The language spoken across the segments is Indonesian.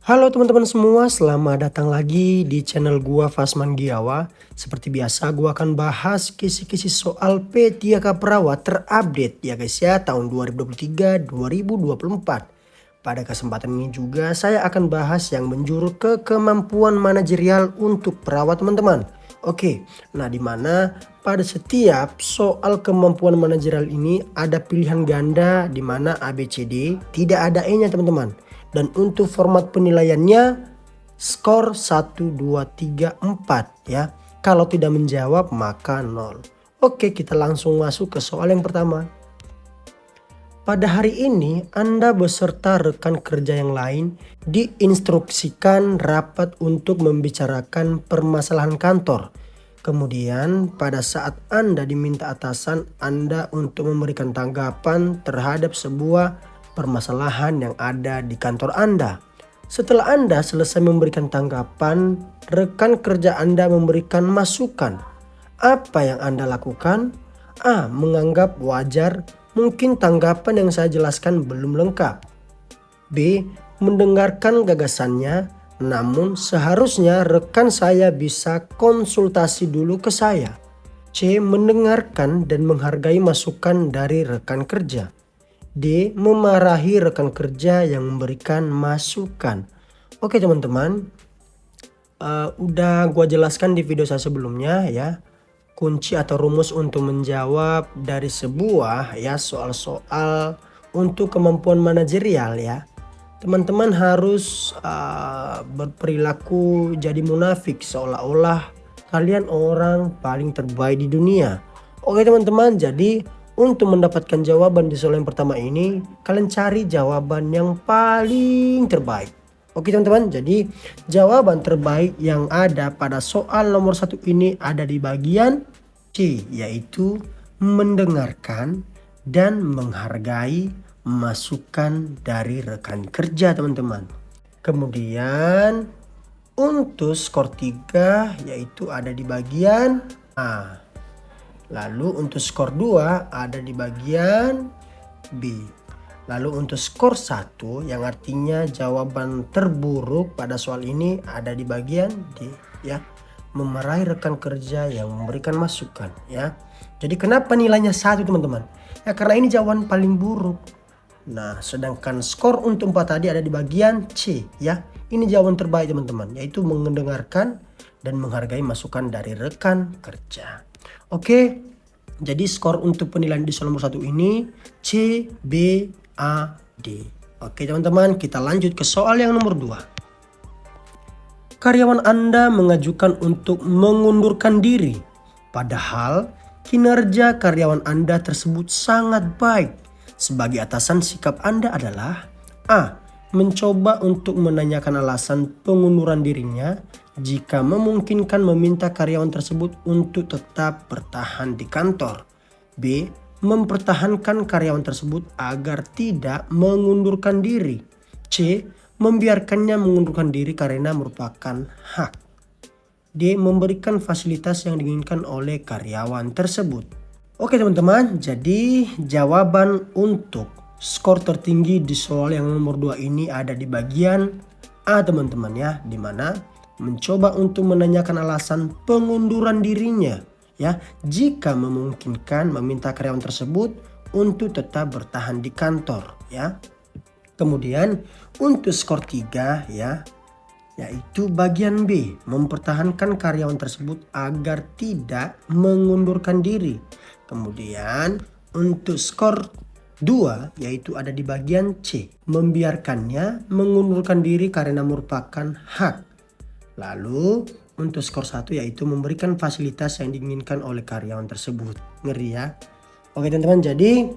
Halo teman-teman semua, selamat datang lagi di channel gua Fasman Giawa. Seperti biasa gua akan bahas kisi-kisi soal P3K Perawat terupdate ya guys ya tahun 2023-2024. Pada kesempatan ini juga saya akan bahas yang menjurus ke kemampuan manajerial untuk perawat teman-teman. Oke, nah dimana pada setiap soal kemampuan manajerial ini ada pilihan ganda di mana ABCD tidak ada E-nya teman-teman. Dan untuk format penilaiannya skor 1, 2, 3, 4 ya. Kalau tidak menjawab maka 0. Oke, kita langsung masuk ke soal yang pertama. Pada hari ini Anda beserta rekan kerja yang lain diinstruksikan rapat untuk membicarakan permasalahan kantor. Kemudian pada saat Anda diminta atasan Anda untuk memberikan tanggapan terhadap sebuah permasalahan yang ada di kantor Anda. Setelah Anda selesai memberikan tanggapan, rekan kerja Anda memberikan masukan. Apa yang Anda lakukan? A. Menganggap wajar, mungkin tanggapan yang saya jelaskan belum lengkap. B. Mendengarkan gagasannya, namun seharusnya rekan saya bisa konsultasi dulu ke saya. C. Mendengarkan dan menghargai masukan dari rekan kerja. D. Memarahi rekan kerja yang memberikan masukan. Oke teman-teman, udah gua jelaskan di video saya sebelumnya ya, kunci atau rumus untuk menjawab dari sebuah ya soal-soal untuk kemampuan manajerial ya. Teman-teman harus berperilaku jadi munafik seolah-olah kalian orang paling terbaik di dunia. Oke teman-teman, jadi untuk mendapatkan jawaban di soal yang pertama ini, kalian cari jawaban yang paling terbaik. Oke teman-teman, jadi jawaban terbaik yang ada pada soal nomor 1 ini ada di bagian C, yaitu mendengarkan dan menghargai masukan dari rekan kerja teman-teman. Kemudian untuk skor 3 yaitu ada di bagian A. Lalu untuk skor 2 ada di bagian B. Lalu untuk skor 1 yang artinya jawaban terburuk pada soal ini ada di bagian D ya. Memarahi rekan kerja yang memberikan masukan ya. Jadi kenapa nilainya 1 teman-teman? Ya karena ini jawaban paling buruk. Nah sedangkan skor untuk 4 tadi ada di bagian C ya. Ini jawaban terbaik teman-teman, yaitu mendengarkan dan menghargai masukan dari rekan kerja. Oke, jadi skor untuk penilaian di soal nomor 1 ini C, B, A, D. Oke teman-teman, kita lanjut ke soal yang nomor 2. Karyawan Anda mengajukan untuk mengundurkan diri. Padahal kinerja karyawan Anda tersebut sangat baik. Sebagai atasan sikap Anda adalah A. Mencoba untuk menanyakan alasan pengunduran dirinya. Jika memungkinkan meminta karyawan tersebut untuk tetap bertahan di kantor. B. Mempertahankan karyawan tersebut agar tidak mengundurkan diri. C. Membiarkannya mengundurkan diri karena merupakan hak. D. Memberikan fasilitas yang diinginkan oleh karyawan tersebut. Oke teman-teman, jadi jawaban untuk skor tertinggi di soal yang nomor 2 ini ada di bagian A teman-teman ya, dimana mencoba untuk menanyakan alasan pengunduran dirinya ya, jika memungkinkan meminta karyawan tersebut untuk tetap bertahan di kantor ya. Kemudian untuk skor 3 ya, yaitu bagian B, mempertahankan karyawan tersebut agar tidak mengundurkan diri. Kemudian untuk skor 2 yaitu ada di bagian C, membiarkannya mengundurkan diri karena merupakan hak. Lalu untuk skor 1 yaitu memberikan fasilitas yang diinginkan oleh karyawan tersebut. Ngeri ya. Oke teman-teman, jadi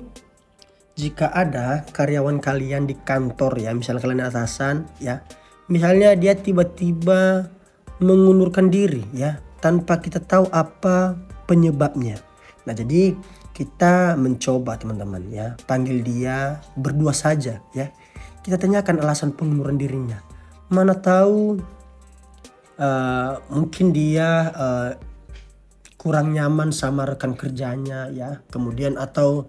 jika ada karyawan kalian di kantor ya, misalnya kalian atasan ya, misalnya dia tiba-tiba mengundurkan diri ya tanpa kita tahu apa penyebabnya. Nah jadi kita mencoba teman-teman ya, panggil dia berdua saja ya. Kita tanyakan alasan pengunduran dirinya. Mana tahu mungkin dia kurang nyaman sama rekan kerjanya ya. Kemudian atau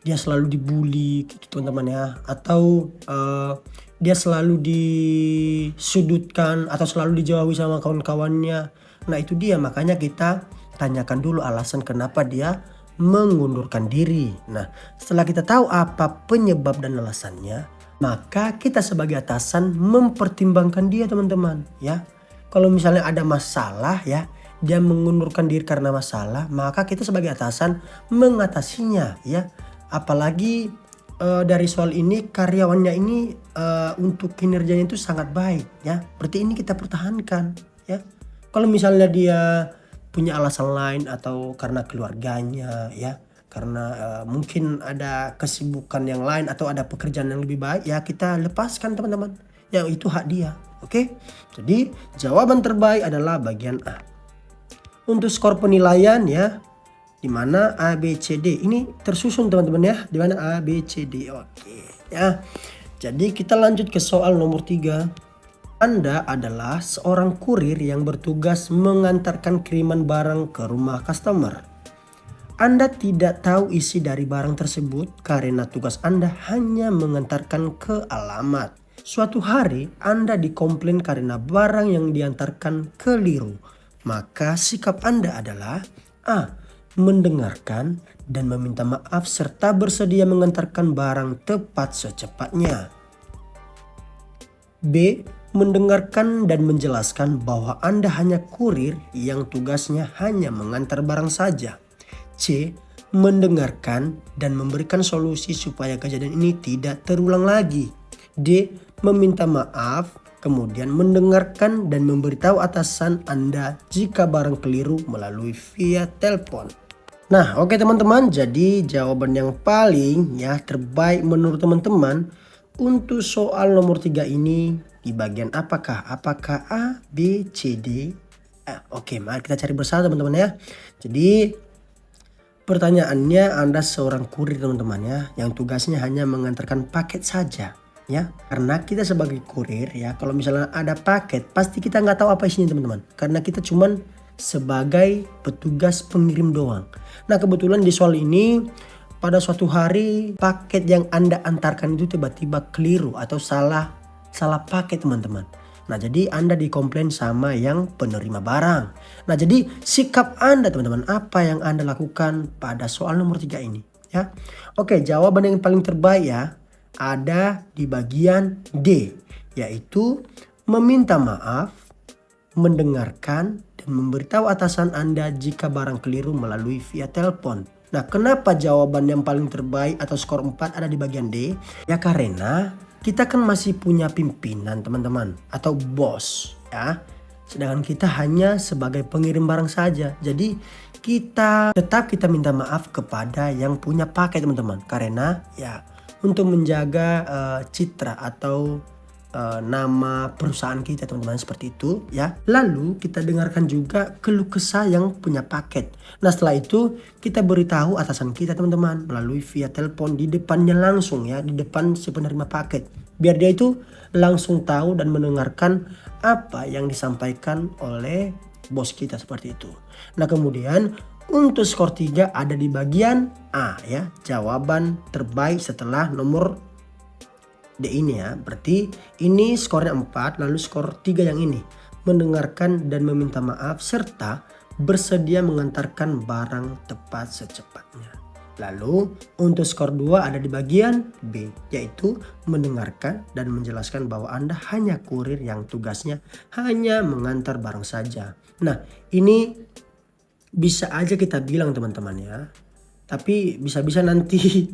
dia selalu dibully gitu teman-teman ya. Atau dia selalu disudutkan atau selalu dijauhi sama kawan-kawannya. Nah itu dia, makanya kita tanyakan dulu alasan kenapa dia mengundurkan diri. Nah setelah kita tahu apa penyebab dan alasannya, maka kita sebagai atasan mempertimbangkan dia teman-teman ya. Kalau misalnya ada masalah ya, dia mengundurkan diri karena masalah, maka kita sebagai atasan mengatasinya ya. Apalagi dari soal ini karyawannya ini untuk kinerjanya itu sangat baik ya. Berarti ini kita pertahankan ya. Kalau misalnya dia punya alasan lain atau karena keluarganya ya, karena mungkin ada kesibukan yang lain atau ada pekerjaan yang lebih baik ya, kita lepaskan teman-teman. Ya itu hak dia. Oke. Jadi jawaban terbaik adalah bagian A. Untuk skor penilaian ya, di mana A, B, C, D ini tersusun teman-teman ya, di mana A, B, C, D. Oke ya. Jadi kita lanjut ke soal nomor 3. Anda adalah seorang kurir yang bertugas mengantarkan kiriman barang ke rumah customer. Anda tidak tahu isi dari barang tersebut karena tugas Anda hanya mengantarkan ke alamat. Suatu hari Anda dikomplain karena barang yang diantarkan keliru. Maka sikap Anda adalah A. Mendengarkan dan meminta maaf serta bersedia mengantarkan barang tepat secepatnya. B. Mendengarkan dan menjelaskan bahwa Anda hanya kurir yang tugasnya hanya mengantar barang saja. C. Mendengarkan dan memberikan solusi supaya kejadian ini tidak terulang lagi. D. Meminta maaf, kemudian mendengarkan dan memberitahu atasan Anda jika barang keliru melalui via telepon. Nah oke teman-teman, jadi jawaban yang paling ya terbaik menurut teman-teman untuk soal nomor 3 ini di bagian apakah? Apakah A, B, C, D? Oke, mari kita cari bersama teman-teman ya. Jadi pertanyaannya, Anda seorang kurir teman-teman ya, yang tugasnya hanya mengantarkan paket saja ya. Karena kita sebagai kurir ya, kalau misalnya ada paket pasti kita nggak tahu apa isinya teman-teman. Karena kita cuman sebagai petugas pengirim doang. Nah kebetulan di soal ini pada suatu hari paket yang Anda antarkan itu tiba-tiba keliru atau salah paket teman-teman. Nah jadi Anda dikomplain sama yang penerima barang. Nah jadi sikap Anda teman-teman, apa yang Anda lakukan pada soal nomor 3 ini ya. Oke, jawaban yang paling terbaik ya ada di bagian D, yaitu meminta maaf, mendengarkan dan memberitahu atasan Anda jika barang keliru melalui via telepon. Nah kenapa jawaban yang paling terbaik atau skor 4 ada di bagian D? Ya karena kita kan masih punya pimpinan teman-teman atau bos ya. Sedangkan kita hanya sebagai pengirim barang saja. Jadi kita minta maaf kepada yang punya paket teman-teman. Karena ya untuk menjaga citra atau nama perusahaan kita teman-teman, seperti itu ya. Lalu kita dengarkan juga keluh kesah yang punya paket. Nah setelah itu kita beritahu atasan kita teman-teman melalui via telepon di depannya langsung ya, di depan si penerima paket, biar dia itu langsung tahu dan mendengarkan apa yang disampaikan oleh bos kita, seperti itu. Nah kemudian untuk skor 3 ada di bagian A ya, jawaban terbaik setelah nomor D ini ya. Berarti ini skornya 4, lalu skor 3 yang ini, mendengarkan dan meminta maaf serta bersedia mengantarkan barang tepat secepatnya. Lalu untuk skor 2 ada di bagian B, yaitu mendengarkan dan menjelaskan bahwa Anda hanya kurir yang tugasnya hanya mengantar barang saja. Nah ini bisa aja kita bilang teman-teman ya, tapi bisa-bisa nanti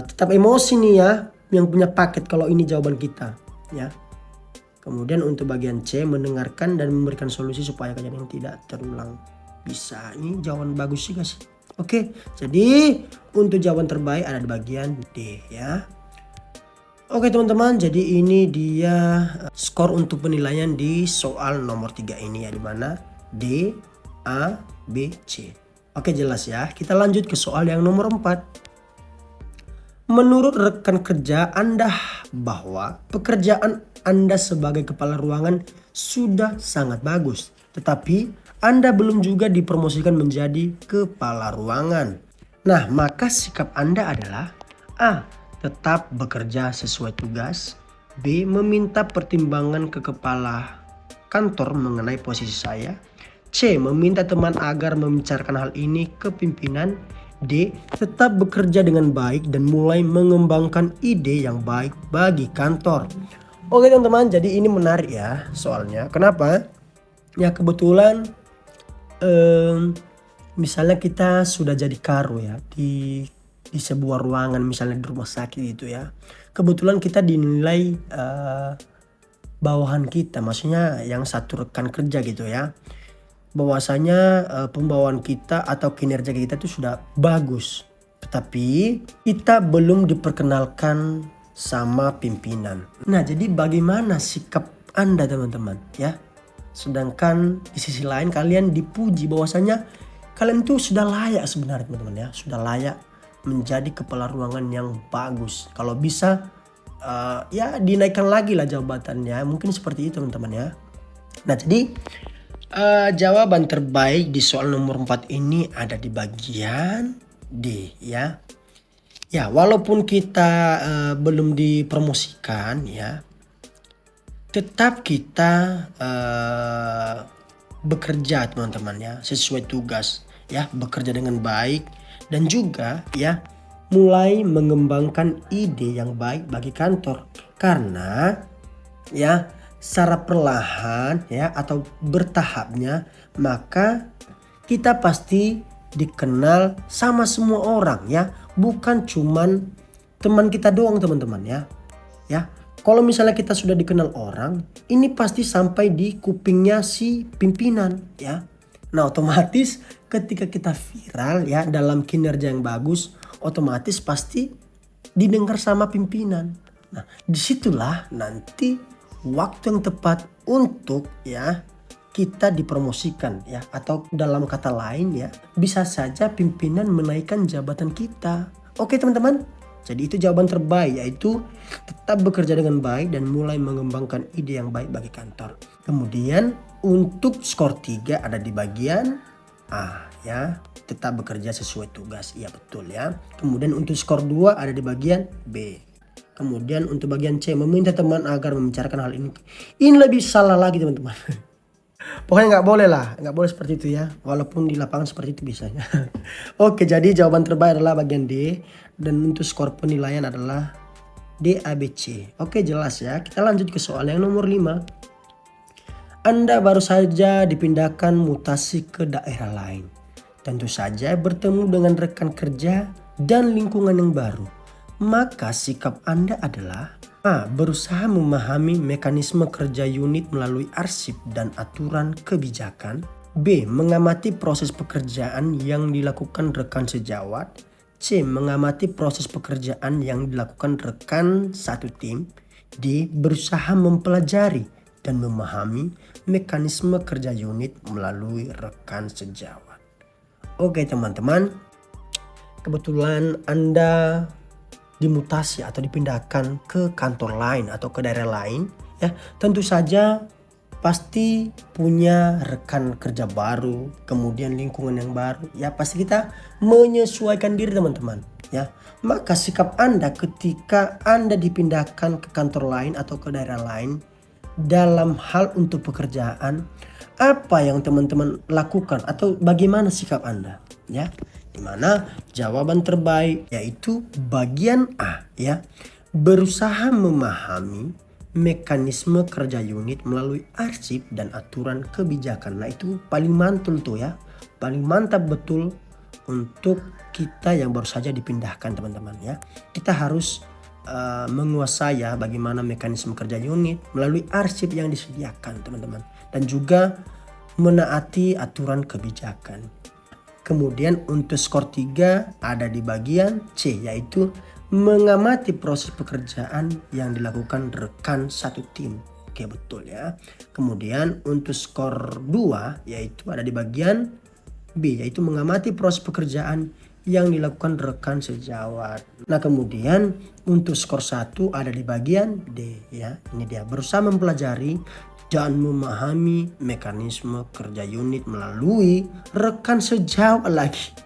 tetap emosi nih ya yang punya paket kalau ini jawaban kita ya. Kemudian untuk bagian C, mendengarkan dan memberikan solusi supaya kejadian tidak terulang. Bisa, ini jawaban bagus sih guys. Oke, jadi untuk jawaban terbaik ada di bagian D ya. Oke teman-teman, jadi ini dia skor untuk penilaian di soal nomor 3 ini ya, di mana D, A, B, C. Oke jelas ya. Kita lanjut ke soal yang nomor 4. Menurut rekan kerja Anda bahwa pekerjaan Anda sebagai kepala ruangan sudah sangat bagus, tetapi Anda belum juga dipromosikan menjadi kepala ruangan. Nah, maka sikap Anda adalah A. Tetap bekerja sesuai tugas, B. Meminta pertimbangan ke kepala kantor mengenai posisi saya. C. Meminta teman agar membicarakan hal ini ke pimpinan. D. Tetap bekerja dengan baik dan mulai mengembangkan ide yang baik bagi kantor. Oke teman-teman, jadi ini menarik ya soalnya. Kenapa? Ya kebetulan misalnya kita sudah jadi karo ya di sebuah ruangan, misalnya di rumah sakit gitu ya. Kebetulan kita dinilai bawahan kita, maksudnya yang satu rekan kerja gitu ya, bahwasanya pembawaan kita atau kinerja kita itu sudah bagus, tetapi kita belum diperkenalkan sama pimpinan. Nah, jadi bagaimana sikap Anda teman-teman ya? Sedangkan di sisi lain kalian dipuji bahwasanya kalian tuh sudah layak sebenarnya teman-teman ya, sudah layak menjadi kepala ruangan yang bagus. Kalau bisa ya dinaikkan lagi lah jabatannya, mungkin seperti itu teman-teman ya. Nah jadi jawaban terbaik di soal nomor 4 ini ada di bagian D ya. Ya walaupun kita belum dipromosikan ya, tetap kita bekerja teman-teman ya, sesuai tugas ya, bekerja dengan baik dan juga ya mulai mengembangkan ide yang baik bagi kantor. Karena ya secara perlahan ya atau bertahapnya maka kita pasti dikenal sama semua orang ya, bukan cuman teman kita doang teman-teman ya. Ya, kalau misalnya kita sudah dikenal orang, ini pasti sampai di kupingnya si pimpinan ya. Nah, otomatis ketika kita viral ya dalam kinerja yang bagus, otomatis pasti didengar sama pimpinan. Nah, disitulah nanti waktu yang tepat untuk ya kita dipromosikan ya, atau dalam kata lain ya bisa saja pimpinan menaikkan jabatan kita. Oke teman-teman, jadi itu jawaban terbaik, yaitu tetap bekerja dengan baik dan mulai mengembangkan ide yang baik bagi kantor. Kemudian untuk skor 3 ada di bagian A ya, tetap bekerja sesuai tugas. Iya betul ya. Kemudian untuk skor 2 ada di bagian B. Kemudian untuk bagian C, meminta teman agar membicarakan hal ini. Ini lebih salah lagi teman-teman. Pokoknya nggak boleh lah, nggak boleh seperti itu ya. Walaupun di lapangan seperti itu bisanya. Oke, jadi jawaban terbaik adalah bagian D. Dan untuk skor penilaian adalah D, A, B, C. Oke, jelas ya. Kita lanjut ke soal yang nomor 5. Anda baru saja dipindahkan mutasi ke daerah lain. Tentu saja bertemu dengan rekan kerja dan lingkungan yang baru. Maka sikap Anda adalah A. Berusaha memahami mekanisme kerja unit melalui arsip dan aturan kebijakan. B. Mengamati proses pekerjaan yang dilakukan rekan sejawat. C. Mengamati proses pekerjaan yang dilakukan rekan satu tim. D. Berusaha mempelajari dan memahami mekanisme kerja unit melalui rekan sejawat. Oke teman-teman, kebetulan Anda dimutasi atau dipindahkan ke kantor lain atau ke daerah lain ya, tentu saja pasti punya rekan kerja baru, kemudian lingkungan yang baru ya, pasti kita menyesuaikan diri teman-teman ya. Maka sikap Anda ketika Anda dipindahkan ke kantor lain atau ke daerah lain dalam hal untuk pekerjaan, apa yang teman-teman lakukan atau bagaimana sikap Anda ya? Dimana jawaban terbaik yaitu bagian A ya, berusaha memahami mekanisme kerja unit melalui arsip dan aturan kebijakan. Nah itu paling mantul tuh ya, paling mantap betul untuk kita yang baru saja dipindahkan teman-teman ya. Kita harus menguasai ya bagaimana mekanisme kerja unit melalui arsip yang disediakan teman-teman, dan juga menaati aturan kebijakan. Kemudian untuk skor 3 ada di bagian C, yaitu mengamati proses pekerjaan yang dilakukan rekan satu tim. Oke betul ya. Kemudian untuk skor 2 yaitu ada di bagian B, yaitu mengamati proses pekerjaan yang dilakukan rekan sejawat. Nah kemudian untuk skor 1 ada di bagian D ya. Ini dia, berusaha mempelajari dan memahami mekanisme kerja unit melalui rekan sejawat lagi.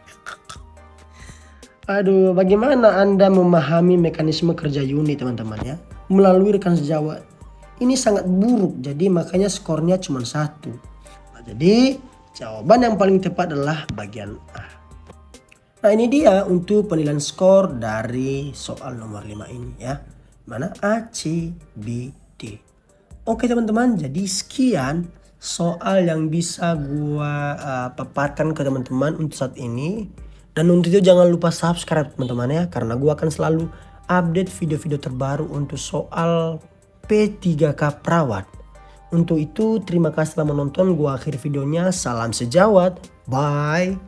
Aduh, bagaimana Anda memahami mekanisme kerja unit teman-teman ya? melalui rekan sejawat. Ini sangat buruk, jadi makanya skornya cuma 1. Nah, jadi jawaban yang paling tepat adalah bagian A. Nah, ini dia untuk penilaian skor dari soal nomor 5 ini ya. Mana A, C, B, D. Oke teman-teman, jadi sekian soal yang bisa gua paparkan ke teman-teman untuk saat ini. Dan untuk itu jangan lupa subscribe teman-teman ya, karena gua akan selalu update video-video terbaru untuk soal P3K Perawat. Untuk itu terima kasih telah menonton, gua akhir videonya. Salam sejawat, bye.